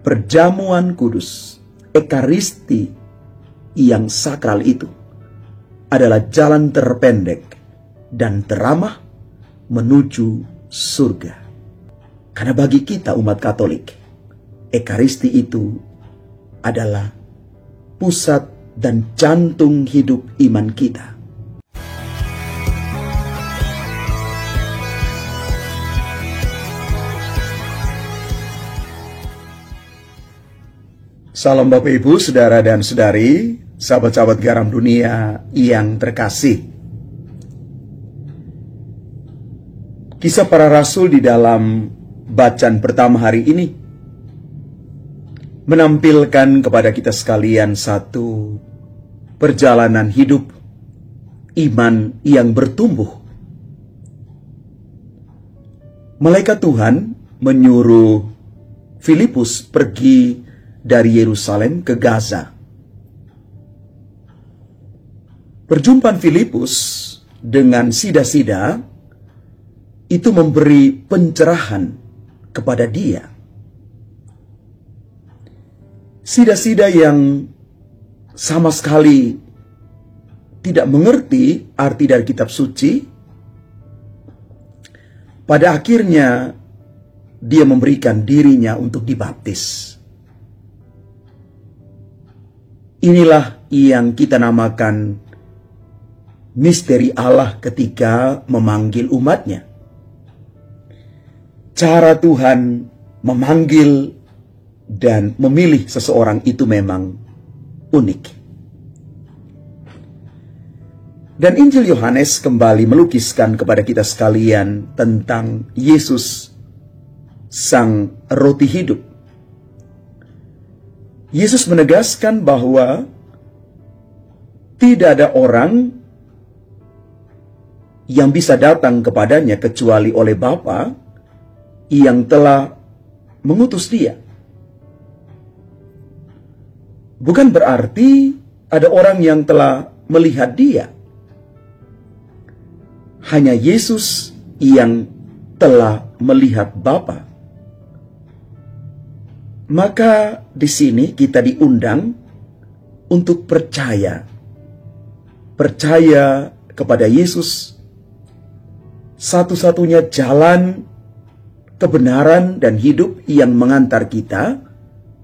perjamuan kudus, ekaristi yang sakral itu adalah jalan terpendek dan teramah menuju surga. Karena bagi kita umat Katolik, ekaristi itu adalah pusat dan jantung hidup iman kita. Salam Bapak Ibu, Saudara dan Saudari, sahabat-sahabat garam dunia yang terkasih. Kisah para Rasul di dalam bacaan pertama hari ini menampilkan kepada kita sekalian satu perjalanan hidup iman yang bertumbuh. Malaikat Tuhan menyuruh Filipus pergi dari Yerusalem ke Gaza. Perjumpaan Filipus dengan Sida-Sida itu memberi pencerahan kepada dia. Sida-Sida yang sama sekali tidak mengerti arti dari kitab suci, pada akhirnya dia memberikan dirinya untuk dibaptis. Inilah yang kita namakan misteri Allah ketika memanggil umatnya. Cara Tuhan memanggil dan memilih seseorang itu memang unik. Dan Injil Yohanes kembali melukiskan kepada kita sekalian tentang Yesus, Sang Roti Hidup. Yesus menegaskan bahwa tidak ada orang yang bisa datang kepadanya kecuali oleh Bapa yang telah mengutus dia. Bukan berarti ada orang yang telah melihat dia. Hanya Yesus yang telah melihat Bapa. Maka di sini kita diundang untuk percaya kepada Yesus, satu-satunya jalan kebenaran dan hidup yang mengantar kita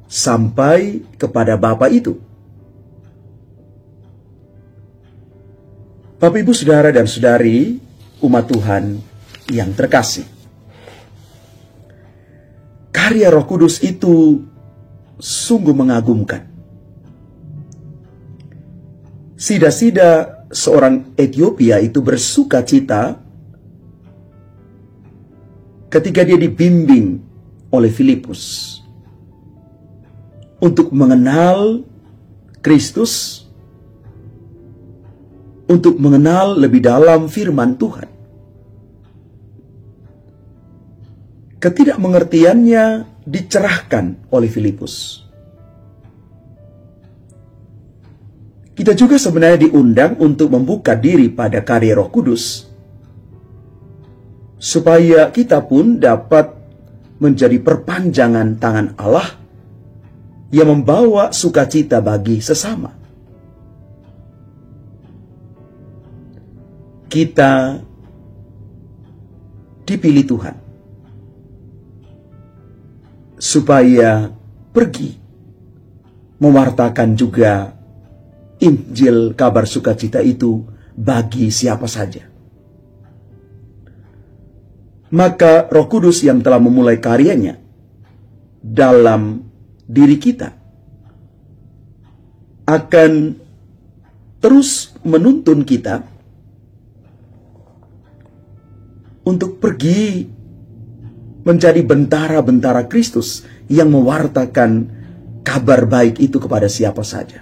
sampai kepada Bapa itu. Bapak, Ibu, Saudara dan Saudari, umat Tuhan yang terkasih. Karya Roh Kudus itu sungguh mengagumkan. Sida-Sida, seorang Ethiopia itu bersuka cita ketika dia dibimbing oleh Filipus untuk mengenal Kristus, untuk mengenal lebih dalam firman Tuhan. Ketidakmengertiannya dicerahkan oleh Filipus. Kita juga sebenarnya diundang untuk membuka diri pada karya Roh Kudus, supaya kita pun dapat menjadi perpanjangan tangan Allah yang membawa sukacita bagi sesama. Kita dipilih Tuhan supaya pergi mewartakan juga Injil kabar sukacita itu bagi siapa saja. Maka Roh Kudus yang telah memulai karyanya dalam diri kita akan terus menuntun kita untuk pergi menjadi bentara-bentara Kristus yang mewartakan kabar baik itu kepada siapa saja.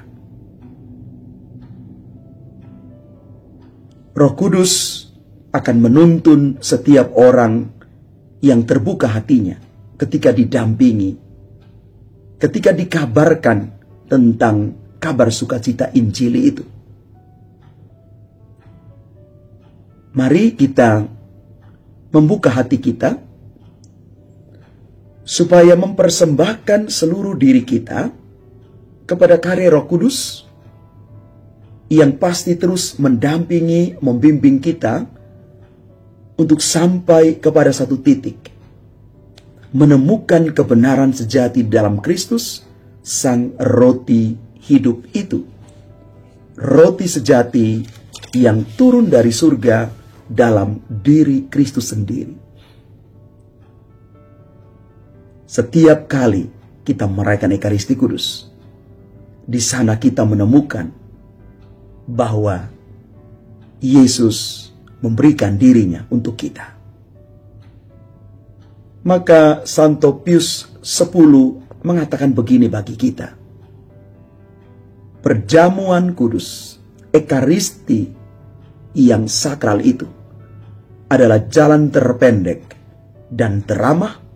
Roh Kudus akan menuntun setiap orang yang terbuka hatinya ketika didampingi, ketika dikabarkan tentang kabar sukacita Injili itu. Mari kita membuka hati kita supaya mempersembahkan seluruh diri kita kepada karya Roh Kudus yang pasti terus mendampingi, membimbing kita untuk sampai kepada satu titik, menemukan kebenaran sejati dalam Kristus, Sang Roti hidup itu. Roti sejati yang turun dari surga dalam diri Kristus sendiri. Setiap kali kita merayakan Ekaristi Kudus, di sana kita menemukan bahwa Yesus memberikan dirinya untuk kita. Maka Santo Pius X mengatakan begini bagi kita: perjamuan kudus, Ekaristi yang sakral itu adalah jalan terpendek dan teramah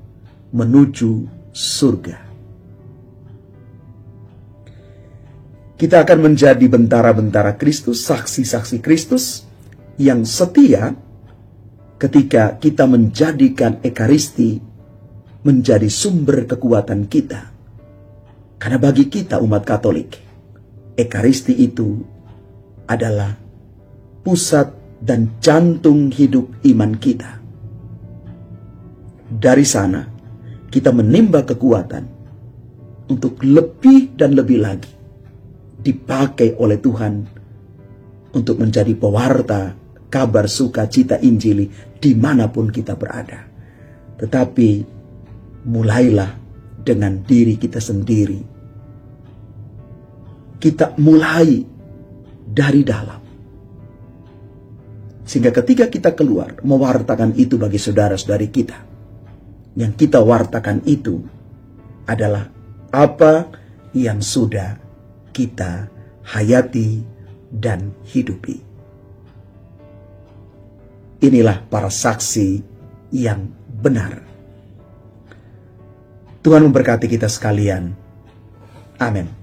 menuju surga. Kita akan menjadi bentara-bentara Kristus, saksi-saksi Kristus yang setia ketika kita menjadikan Ekaristi menjadi sumber kekuatan kita. Karena bagi kita umat Katolik, Ekaristi itu adalah pusat dan jantung hidup iman kita. Dari sana, kita menimba kekuatan untuk lebih dan lebih lagi dipakai oleh Tuhan untuk menjadi pewarta kabar sukacita Injili dimanapun kita berada. Tetapi mulailah dengan diri kita sendiri. Kita mulai dari dalam. Sehingga ketika kita keluar mewartakan itu bagi saudara-saudari kita, yang kita wartakan itu adalah apa yang sudah kita hayati dan hidupi. Inilah para saksi yang benar. Tuhan memberkati kita sekalian. Amin.